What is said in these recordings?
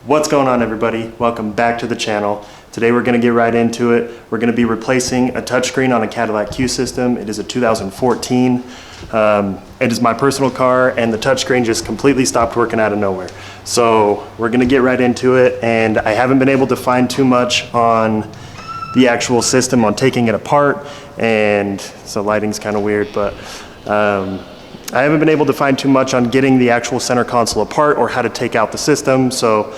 What's going on, everybody? Welcome back to the channel. Today we're going to get right into it. We're going to be replacing a touchscreen on a Cadillac Cue system. It is a 2014. It is my personal car, and the touchscreen just completely stopped working out of nowhere. So we're going to get right into it, and I haven't been able to find too much on the actual system, on taking it apart, and so lighting's kind of weird, but I haven't been able to find too much on getting the actual center console apart or how to take out the system. So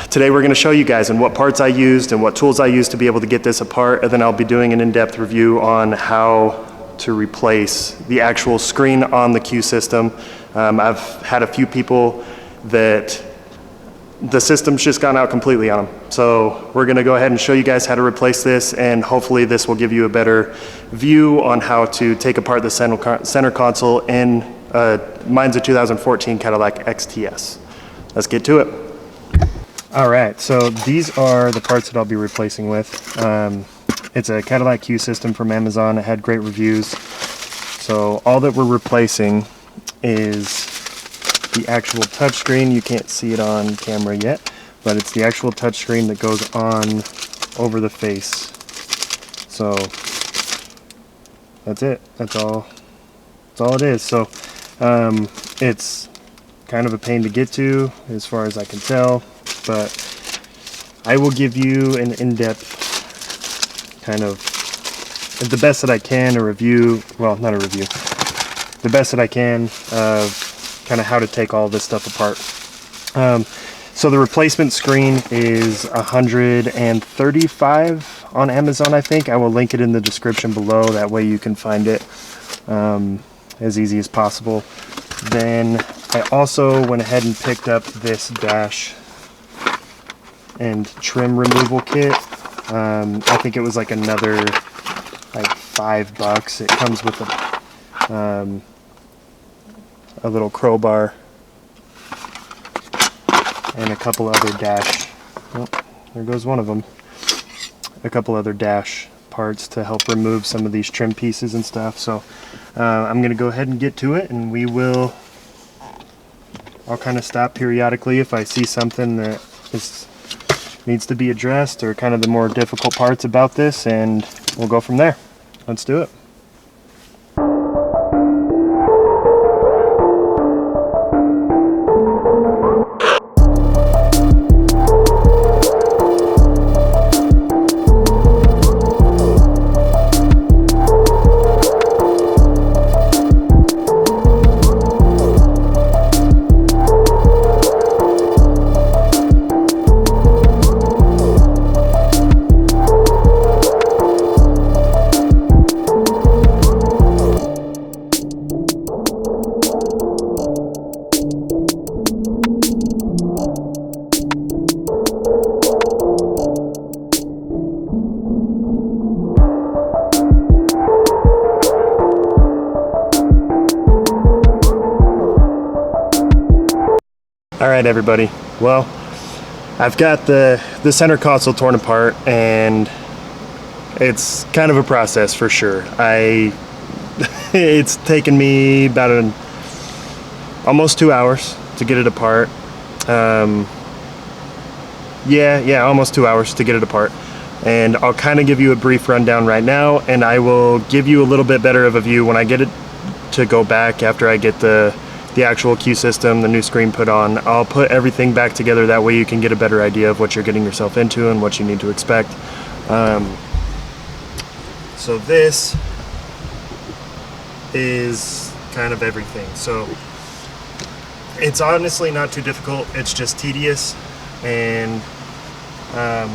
today we're going to show you guys and what parts I used and what tools I used to be able to get this apart, and then I'll be doing an in-depth review on how to replace the actual screen on the Cue system. I've had a few people that the system's just gone out completely on them. So we're going to go ahead and show you guys how to replace this, and hopefully this will give you a better view on how to take apart the center console in mine's a 2014 Cadillac XTS. Let's get to it. All right, so these are the parts that I'll be replacing with. It's a Cadillac Cue system from Amazon. It had great reviews. So all that we're replacing is the actual touchscreen. You can't see it on camera yet, but it's the actual touchscreen that goes on over the face. So that's it. That's all it is. So it's kind of a pain to get to as far as I can tell, but I will give you an in-depth kind of, the best that I can, a review, well, not a review, the best that I can of kind of how to take all this stuff apart. So the replacement screen is $135 on Amazon, I think. I will link it in the description below. That way you can find it as easy as possible. Then I also went ahead and picked up this dash and trim removal kit. I think it was like another like $5. It comes with a little crowbar and a couple other dash, oh, there goes one of them, a couple other dash parts to help remove some of these trim pieces and stuff. So I'm going to go ahead and get to it, and I'll kind of stop periodically if I see something that needs to be addressed, or kind of the more difficult parts about this, and we'll go from there. Let's do it. Alright, everybody, well, I've got the center console torn apart, and it's kind of a process for sure. It's taken me about almost 2 hours to get it apart. Yeah, almost 2 hours to get it apart. And I'll kind of give you a brief rundown right now, and I will give you a little bit better of a view when I get it to go back after I get the actual Cue system, the new screen put on. I'll put everything back together, that way you can get a better idea of what you're getting yourself into and what you need to expect. So this is kind of everything. So it's honestly not too difficult, it's just tedious, and a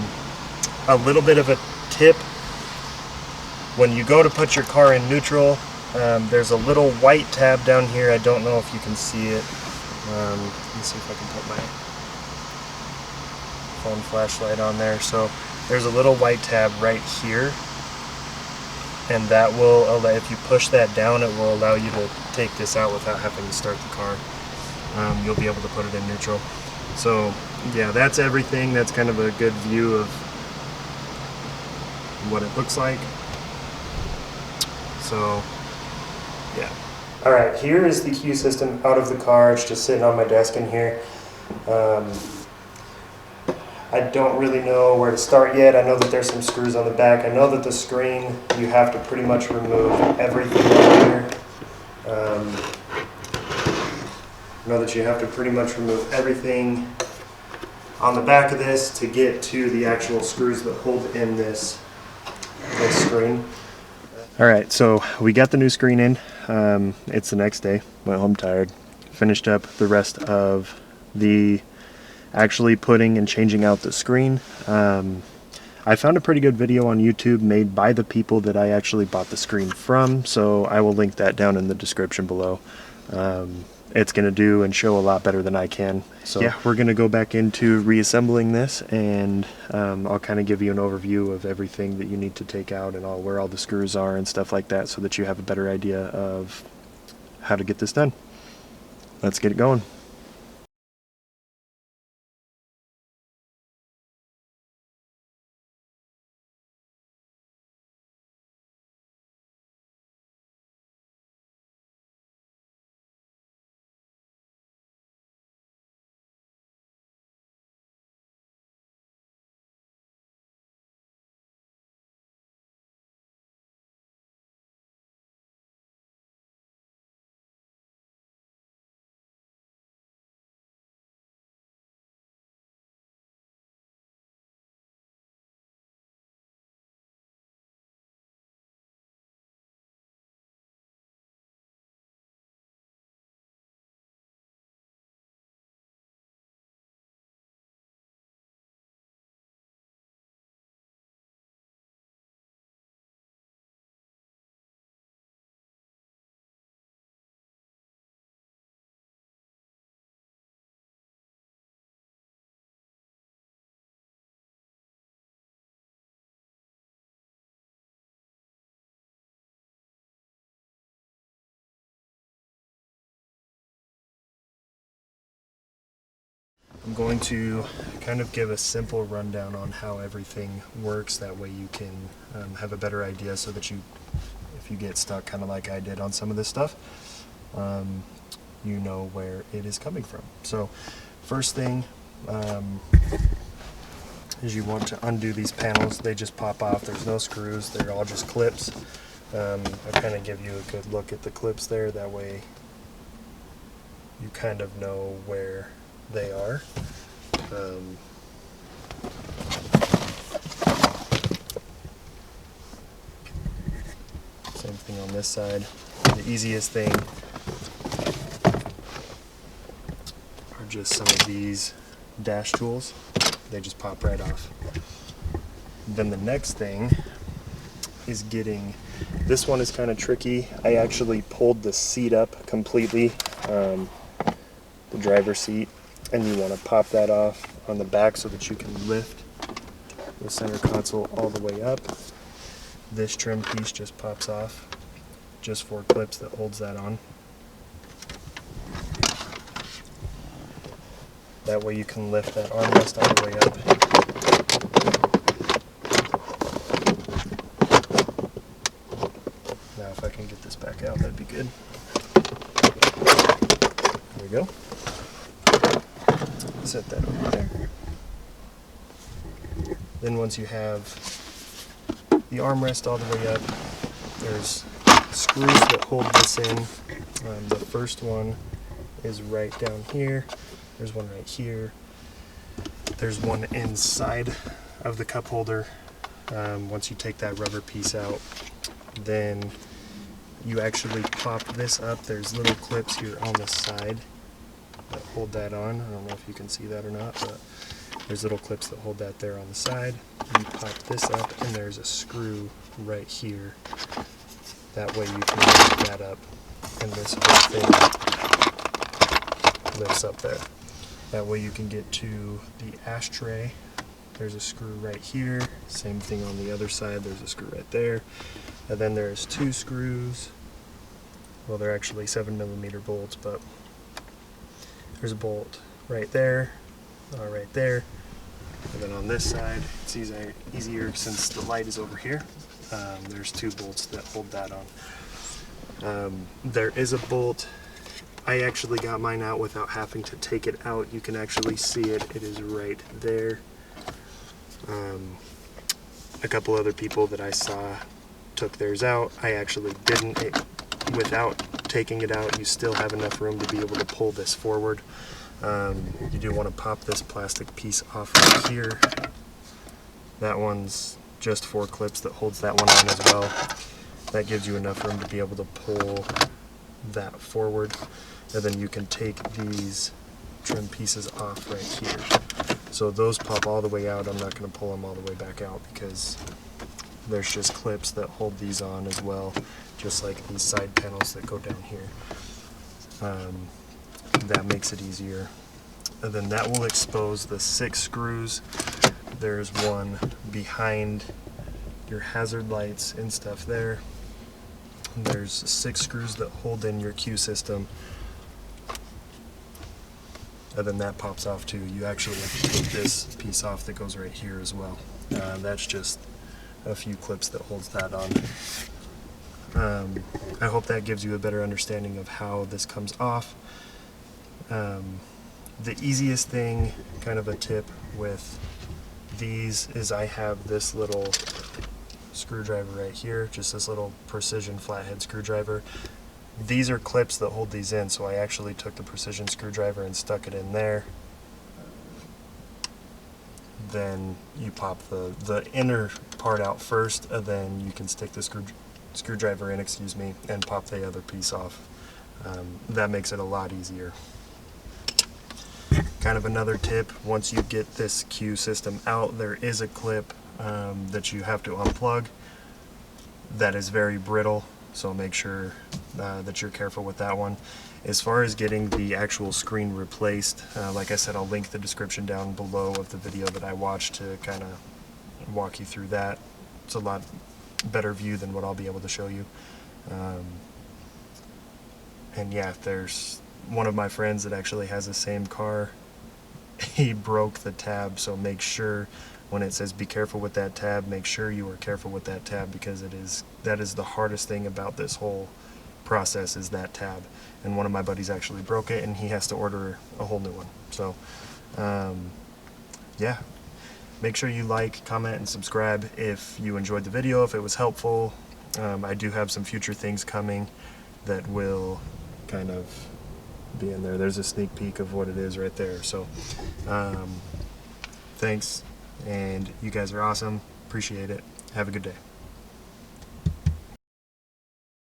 little bit of a tip: when you go to put your car in neutral, there's a little white tab down here. I don't know if you can see it. Let me see if I can put my phone flashlight on there. So there's a little white tab right here, and that will allow, if you push that down, it will allow you to take this out without having to start the car. You'll be able to put it in neutral. So yeah, that's everything. That's kind of a good view of what it looks like. So yeah. Alright, here is the Cue system out of the car. It's just sitting on my desk in here. I don't really know where to start yet. I know that there's some screws on the back. I know that the screen, you have to pretty much remove everything in here. I know that you have to pretty much remove everything on the back of this to get to the actual screws that hold in this screen. All right, so we got the new screen in. It's the next day. Well, I'm tired. Finished up the rest of the actually putting and changing out the screen. I found a pretty good video on YouTube made by the people that I actually bought the screen from, so I will link that down in the description below. It's going to do and show a lot better than I can. So yeah, we're going to go back into reassembling this, and I'll kind of give you an overview of everything that you need to take out and where all the screws are and stuff like that, so that you have a better idea of how to get this done. Let's get it going. I'm going to kind of give a simple rundown on how everything works. That way you can have a better idea, so that if you get stuck kind of like I did on some of this stuff, you know where it is coming from. So first thing is you want to undo these panels. They just pop off. There's no screws. They're all just clips. I'll kind of give you a good look at the clips there. That way you kind of know where they are. Same thing on this side. The easiest thing are just some of these dash tools. They just pop right off. Then the next thing is getting, this one is kind of tricky. I actually pulled the seat up completely, the driver's seat, and you want to pop that off on the back so that you can lift the center console all the way up. This trim piece just pops off, just 4 clips that holds that on. That way you can lift that armrest all the way up. Now if I can get this back out, that'd be good. There we go. Set that over there. Then once you have the armrest all the way up, there's screws that hold this in. The first one is right down here. There's one right here. There's one inside of the cup holder. Once you take that rubber piece out, then you actually pop this up. There's little clips here on the side that hold that on. I don't know if you can see that or not, but there's little clips that hold that there on the side. You pop this up, and there's a screw right here. That way you can lift that up, and this whole thing lifts up there. That way you can get to the ashtray. There's a screw right here. Same thing on the other side. There's a screw right there. And then there's 2 screws. Well, they're actually 7mm bolts, but there's a bolt right there, right there, and then on this side it's easier since the light is over here. There's 2 bolts that hold that on. There is a bolt. I actually got mine out without having to take it out. You can actually see it. It is right there. A couple other people that I saw took theirs out. I actually didn't. Without taking it out, you still have enough room to be able to pull this forward. You do want to pop this plastic piece off right here. That one's just 4 clips that holds that one on as well. That gives you enough room to be able to pull that forward. And then you can take these trim pieces off right here. So those pop all the way out. I'm not going to pull them all the way back out because there's just clips that hold these on as well, just like these side panels that go down here. That makes it easier. And then that will expose the 6 screws. There's one behind your hazard lights and stuff there. There's 6 screws that hold in your Cue system. And then that pops off too. You actually have to take this piece off that goes right here as well. That's just a few clips that holds that on. I hope that gives you a better understanding of how this comes off. The easiest thing, kind of a tip with these, is I have this little screwdriver right here, just this little precision flathead screwdriver. These are clips that hold these in, so I actually took the precision screwdriver and stuck it in there. Then you pop the inner part out first, and then you can stick the screwdriver in, and pop the other piece off. That makes it a lot easier. Kind of another tip, once you get this Cue system out, there is a clip that you have to unplug that is very brittle, so make sure that you're careful with that one. As far as getting the actual screen replaced, like I said, I'll link the description down below of the video that I watched to kind of walk you through that. It's a lot better view than what I'll be able to show you. And yeah, there's one of my friends that actually has the same car. He broke the tab, so make sure when it says be careful with that tab, make sure you are careful with that tab, because that is the hardest thing about this whole process, is that tab. And one of my buddies actually broke it, and he has to order a whole new one. So yeah, make sure you like, comment, and subscribe if you enjoyed the video, if it was helpful. I do have some future things coming that will kind of be in there. There's a sneak peek of what it is right there. So thanks, and you guys are awesome. Appreciate it. Have a good day.